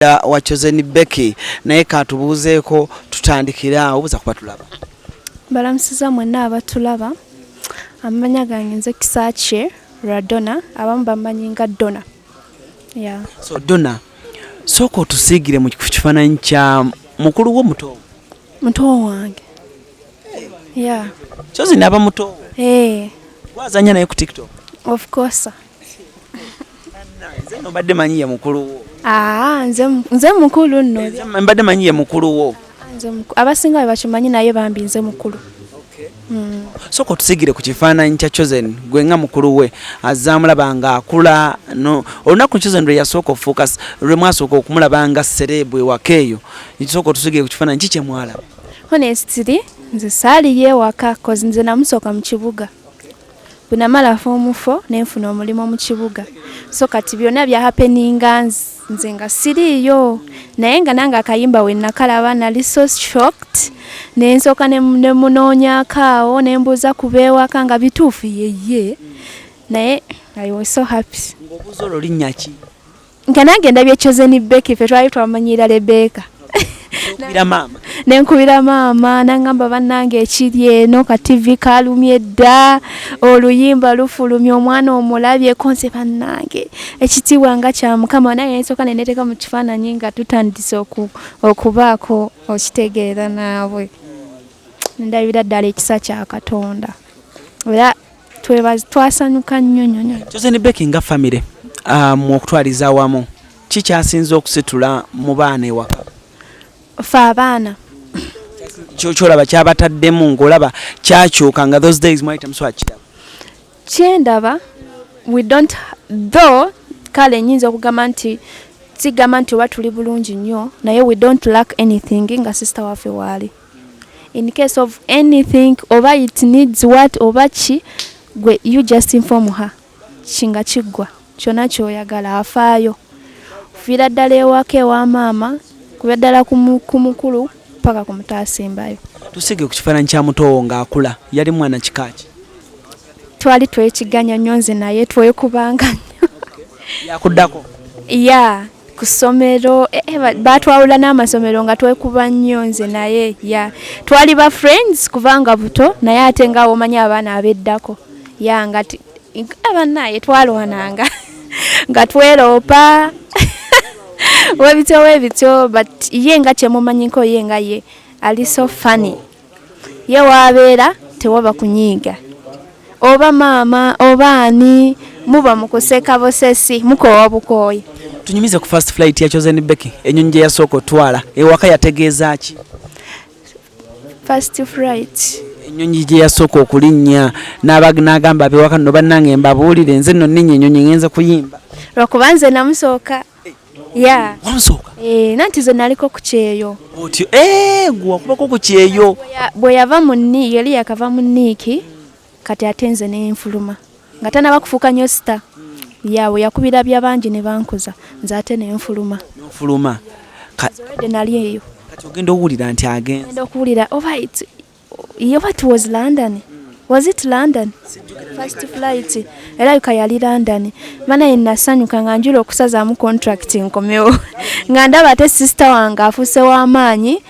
wa Chosen Becky naye katubuuzeeko tutandikira obuza kuba tulaba. Balamusiza mwenna abatulaba. Amanya gange nze Kisache Radona abamu bammanyi nga Dona. Yeah. So Dona soko tusigire mu kifaananyi kya mukulu wo muto. Muto wange. Yeah. Chosen aba muto. Wazanya naye ku TikTok. Of course. Nze nobadde manyiye mukulu wo. Nze mukulu nno. Mbadde manyiye mukulu wo. Abasinga bakimanyi naye bambi nze mukulu. Soko tusigire ku kifaananyi kya Chosen gwe nga mukulu we azamulaba nga akula no olunaku Chosen lwe yasooka focus lwe mwasooka okumulaba nga celebrity wakeeyo soko tusigire ku kifaananyi kike mwalaba. Honestly nze saali yewaka cause nze namusooka mu kibuga bwe namala form 4 nenfuna omulimu mu kibuga so kati byonna bya happeninga nze nga siriyo naye nga nange akayimba we nakalaba nali so shocked nensooka ne munoonyakaawo nembuuza kubeewaka nga bituufu yeye naye I was so happy. Ng'obuuza olwo linnya ki? Nga nange ndabye Chosen Becky fe twali twamanyira Rebecca. Nenkubira maama nangamba bannange ekiri eno ka TV kalumye dda oluyimba lufulumye omwana omulabye konse bannange ekitiibwa nga kya Mukama naye nsooka neneteeka mu kifaananyi nga tutandise okubaako okitegeera naabwe ndabira ddala ekisa kya Katonda era twasanyuka nnyo. Chosen Becky nga family mu okutwaliza awamu kikyasinza okusitula mu baana ewaka? Fa abaana kyolaba kyabataddemu ng'olaba kyakyuka nga those days mwayita muswa kiraba kyendaba we don't though kale nyinza okugamba nti sigamba nti oba tuli bulungi nnyo naye we don't lack anything nga sister waffe waali in case of anything oba it needs what oba ki gwe you just inform her kinga kiggwa kyonna kyoyagala afaayo fiira ddala ewaka ewa maama kuba ddala ku mukulu paka ku mutaasimbayo. Tusige ku kifaananyi kya mutowo ng'akula yali mwana kikaaki? Twali twekiganya nnyo nze naye twekubanga nnyo. Yakuddako? Yeah, ku ssomero batwawula n'amasomero nga twekuba nnyo nze naye twali ba friends kubanga buto naye ate nga omanyi abaana abeddako nga abannaye twalwananga nga tweropa webityo but ye nga kyemumanyiko ye nga ye ali so funny ye wabeera tewaba kunyiiga oba maama oba ani muba mukuseka bosesi mukowa bukooyi. Tunyumize ku first flight ya Chosen Becky ennyonyi gye yasooka otwala ewaka yategeeza ki? First flight ennyonyi gye yasooka okulinnya n'agamba abewaka nno bannange mbabuulire nze nno nninnya ennyonyi ngenza kuyimba lwakuba nze namusooka. Wamusooka? Nanti ze naliko ku kyeyo. Otyo gwe wakubako ku kyeyo. Bwe yava mu nni yali yakava mu nniiki kati ate nze nenfuluma nga tanaba kufuuka nnyo sita bwe yakubira byabangi ne bankuza nze ate nenfuluma. Nofuluma? Nali eyo. Kati ogenda owulira nti agenze? Ogenda okuwulira oba it was London. Was it London? First flight. Era yuka yali London. Mana yenasanyuka nga njula okusazaamu contract nkomewo. Nga ndaba ate sister wange afuse w'amaanyi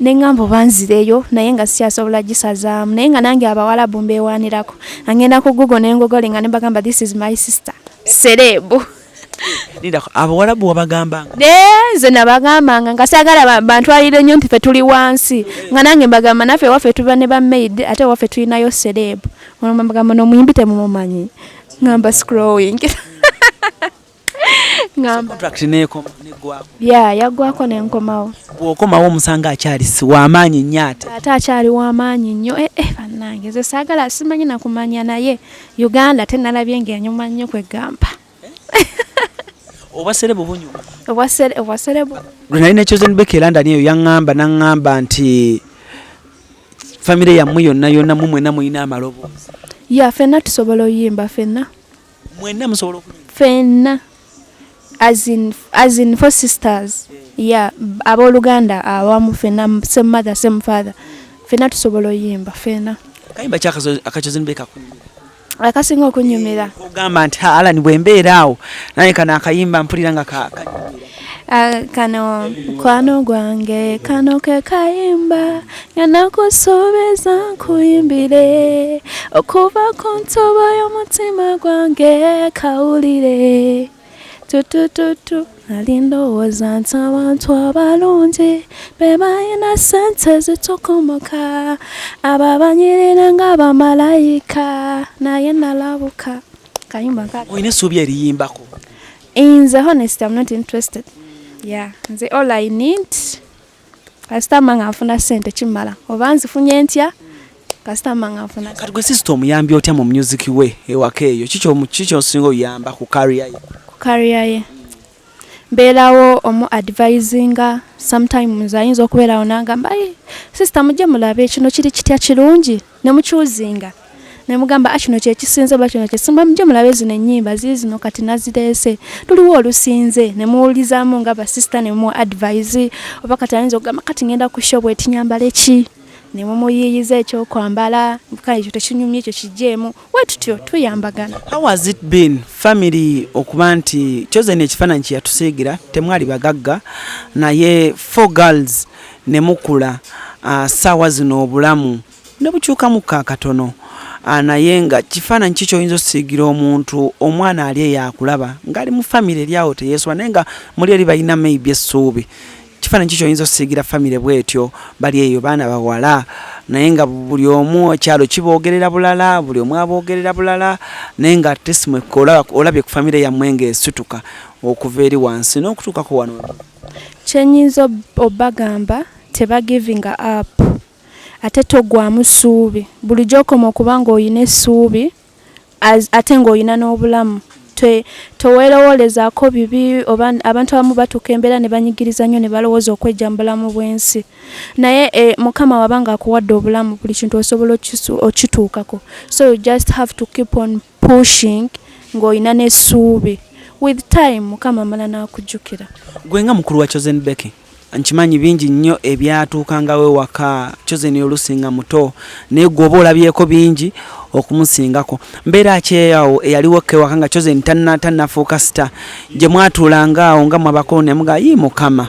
ne ngamba banzireyo naye nga sikyasobola gisazaamu naye nga nange abawalabu mbeewaanirako. Ngenda ku Google ne ngogole nga ne bagamba this is my sister. Celeb. Abawalabu wabagambanga? Nze nabagambanga nga saagala bantwalire nnyo nti ffe tuli wansi nga nange mbagamba naffe waffe tuba ne bamaid ate waffe tulinayo celeb mbagamba nomuyimbi temumumanyi ngamba scrolling contract neggwako? Yaggwako nenkomawo. Bw'okomawo omusanga akyali w'amaanyi nnyo ate akyali w'amaanyi nnyo bannange nze saagala simanyi nakumanya naye Uganda tenalabye ng'enyuma nnyo kwegamba. Oba Celeb bunyuma? Oba Celeb. Lwe nali ne Chosen Becky London eyo n'aŋŋamba nti famire yammwe yonna mu mwenna muyina amaloboozi. Ffenna tusobola oyimba ffenna. Mwenna musobola okuyimba? Ffenna. As in for sisters. Abooluganda awamu ffenna same mother same father. Ffenna tusobola oyimba ffenna. Kayimba ki aka Chosen Becky akunyumira? Akasinga okunyumira. Ogamba nti Allan bwe mbeera awo naye kana akayimba mpulira nga kanyumira. Kano mukwano gwange kano ke kayimba nganakusuubiza nkuyimbire okuva ku ntobo y'omutima gwange kawulire tutututu nali ndowooza nti abantu abalungi be balina ssente zitukomoka abo abanyirira ng'abamalayika naye nalabuka kayimba kati oyina essuubi eriyimbako nze honest I'm not interested. Yeah, nze all I need kasitama nga nfuna ssente kimala oba nzifunye ntya kasitama nga nfuna kati gwe sister omuyambi otya mu music we ewaka eyo kiki osinga oyamba ku career ye mbeerawo omu advisinga sometimes ayinza okubeerawo n'agamba sister mujje mulabe kino kiri kitya kirungi ne mukyuzinga ne mugamba kino kye kisinze ba kino kyesimba mujje mulabe zino ennyimba zino kati nazireese tuliwo olusinze ne muwulizaamu nga basista ne mu advise oba kati ayinza okugamba kati ngenda ku show bweti nyambala ki ne mumuyiyiza ekyokwambala kale ekyo tekinyumya ekyo kijjeemu we tutyo tuyambagana. How has it been family okuba nti Chosen ekifaananyi kye yatusiigira temwali bagagga naye 4 girls ne mukula ssaawa zino obulamu ne bukyukamu katono naye nga kifaananyi kiki oyinza okusiigira omuntu omwana ali eyo akulaba ng'ali mu family eryawo teyeeswa naye nga muli eri balina maybe essuubi kifaananyi kiki oyinza okusiigira family bwetyo bali eyo baana bawala naye nga buli omu ekyalo kiboogerera bulala buli omu aboogerera bulala naye nga ate simwekka olabye ku family yammwe ng'esituka okuva eri wansi n'okutuukako wano kyenyinza obagamba tebagivinga up ate togwamu ssuubi bulijjo okoma okuba ng'olina essuubi ate ng'olina n'obulamu toweerowolezaako bibi oba abantu abamu batuuka embeera ne banyigiriza nnyo ne balowooza okwejja mu bulamu bw'ensi naye mukama waba ng'akuwadde obulamu buli kintu osobola okituukako so you just have to keep on pushing ng'olina n'essuubi with time mukama amala n'akujjukira. Gwe nga mukulu wa Chosen Becky nkimanyi bingi nnyo ebyatuukangawo ewaka Chosen olusinga muto naye gwe oba olabyeko bingi okumusingako mbeera ki eyawo eyaliwo ewaka nga Chosen tannafuuka sita gye mwatuulanga awo nga mwabakulu ne muga yi mukama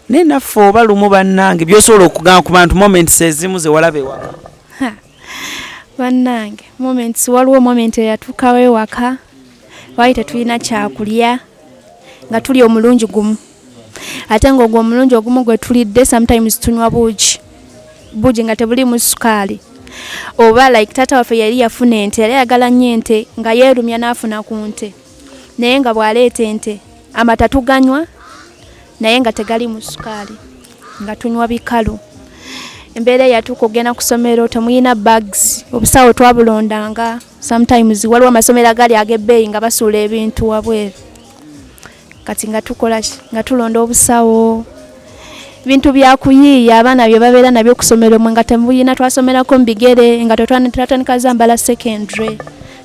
naye naffe oba lumu bannange by'osobola okugamba ku bantu moments ezimu ze walaba ewaka bannange moments waliwo moment eyatuukawo ewaka wali tetulina kyakulya nga tuli omulungi gumu ate ng'ogwo omulungi ogumu gwe tulidde sometimes tunywa bugi nga tebulimu sukaali oba like taata waffe yali yafuna ente yali ayagala nnyo ente nga yeerumya n'afuna ku nte naye nga bw'aleeta ente amata tuganywa naye nga tegalimu sukaali nga tunywa bikalu embeera eyatuuka okugenda ku ssomero temuyina bags obusawo twabulondanga sometimes waliwo amasomero agali ag'ebbeeyi nga basuula ebintu wabweru kati nga tukola nga tulonda obusawo bintu byakuyiiya abaana bye babeera nabyo ku ssomero mwe nga temuyina twasomerako mu bigere nga twatandika zambala secondary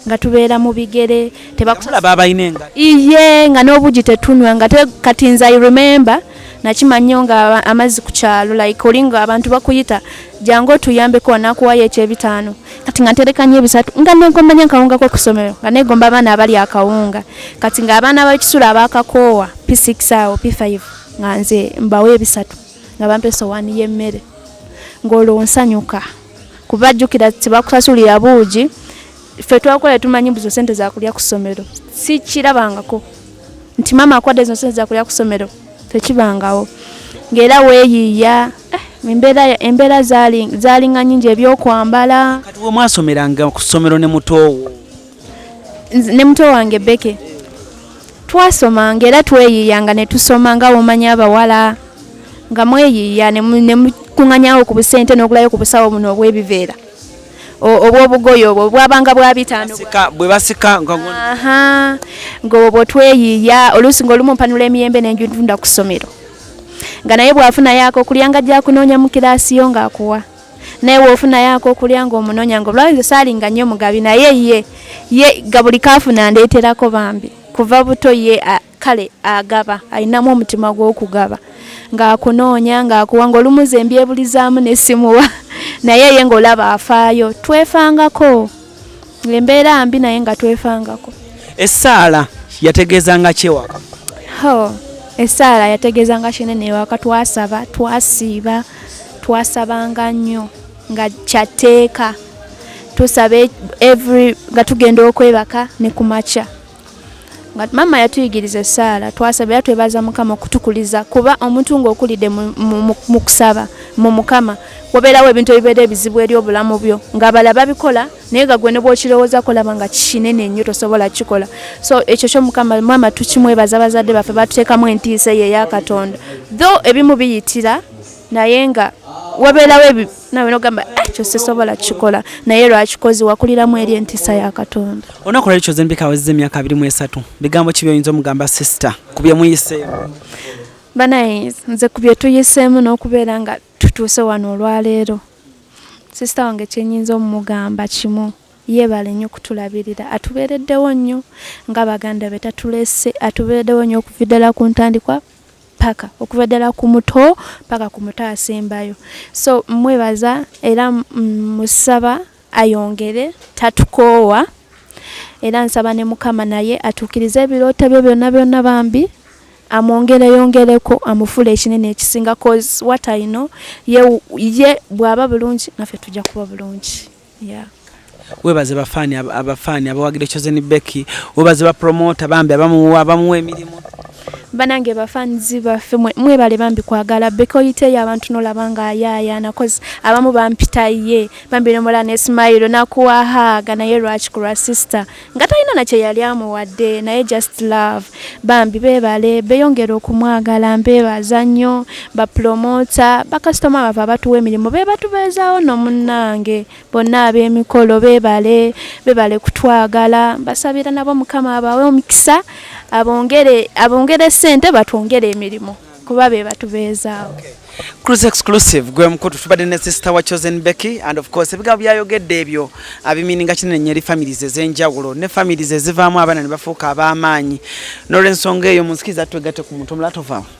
nga tubeera mu bigere tebakulaba abayina enga iye nga n'obugi tetunywa nga kati nze I remember nakimanyo nga amazzi ku kyalo like olinga abantu bakuyita jangu otuyambeko nakuwayo ekyebitaano kati nga nterekanye ebisatu nga negombanya akawunga ko ku ssomero nga negomba abaana abali akawunga kati nga abaana ab'ekisula abakakoowa P6 awo P5 nga nze mbawe ebisatu nga bampe essowaani y'emmere ng'olwo nsanyuka kubajjukira tebakusasulira buugi ffe twakola tumanyi buzo sente zakulya ku ssomero si kirabangako nti maama akwadde ezo sente zakulya ku ssomero tekibangawo ng'era weeyiiya embeera zaalinga nnyingi ebyokwambala. Kati we mwasomeranga ku ssomero ne muto wange Becky twasomanga era tweyiiyanga ne tusoma nga womanya abawala nga mweyiiya ne mukuŋŋanyawo ku busente n'okulayo ku busawo buno obw'ebiveera obw'obugoye obwo bwabanga bwa bitaano bwe basika ng'obwo tweyiiya oluusi ng'olumu mpanula emiyembe n'enjutunda ku ssomero nga naye bw'afunayo akokulya nga ajja kunoonya mu kiraasi yo ng'akuwa naye bw'ofunayo akokulya ng'omunoonya ng'obulawo saalinga nnyo mugabi naye ye ga buli kaafuna ndeeterako bambi kuva buto ye kale agaba alinamu omutima gw'okugaba ng'akunoonya ng'akuwa ng'olumuze embyebulizaamu n'essimuwa naye ye ng'olaba afaayo twefangako embeera mbi naye nga twefangako. Essaala yategeezanga kyewaka Essaala yategeezanga kinene ewaka twasaba twasiiba twasabanga nnyo nga kyateeka tusabe nga tugenda okwebaka ne kumakya nga mama yatuyigiriza essaala twasaba twebaza Mukama okutukuliza kuba omuntu ng'okulidde mu kusaba mu Mukama wabeerawo ebintu ebibeera ebizibu eri obulamu byo ng'abalala babikola naye nga gwe ne bw'okirowooza kolaba nga kinene nnyo tosobola kikola so ekyo ky'Omukama mama tukimwebaza bazadde baffe batuteekamu entiisa ye eya Katonda tho ebimu biyitira naye nga wabeerawo nawe nogamba ekyo sisobola kikola naye lwakikozi wakuliramu eri entiisa ya Katonda. Onakola ekyo zembika wazizza emyaka 23 bigambo ki by'oyinza omugamba sister ku bye muyiseemu? Banaye nze ku bye tuyiseemu n'okubeera nga tutuuse wano olwaleero sister wange kyenyinza omugamba kimu yeebale nnyo kutulabirira atubeereddewo nnyo nga baganda be tatulese atubeereddewo nnyo okuviddala ku ntandikwa paka okuvaddala ku muto paka ku muto asembayo so mwebaza era musaba ayongere tatukoowa era nsaba ne Mukama naye atuukirize ebirooto bye byonna bambi amwongereko amufule ekinene ekisinga cause what I know ye bw'aba bulungi naffe tujja kuba bulungi. Webaze abafaani abawagira Chosen Becky webaze bapromota bambi abamuwa emirimu banange bafanzi baffe mwebale bambi kwagala Becky oyiteyo abantu nolabanga ayayaana cause abamu bampita ye bambi nomola ne smile nakuwahaga naye lwaki kulwa sister nga talina nakye yali amuwadde naye just love bambi bebale beyongera okumwagala mbebaza nnyo bapromota bakasitoma bava abatuwa emirimu bebatubeezaawo nomunnange bonna ab'emikolo bebale kutwagala basabira nabo Mukama abawe omukisa abongere sente batwongere emirimu kuba be batubeezaawo. CRUZ exclusive gwe mkutu tubadde ne sister wa Chosen Becky and of course ebigambo byayogedde ebyo abimininga kinene nnyo eri families ez'enjawulo ne families ezivaamu abaana ne bafuuka ab'amaanyi n'olw'ensonga eyo munsikiza twegatte ku muntu omulala tovaamu.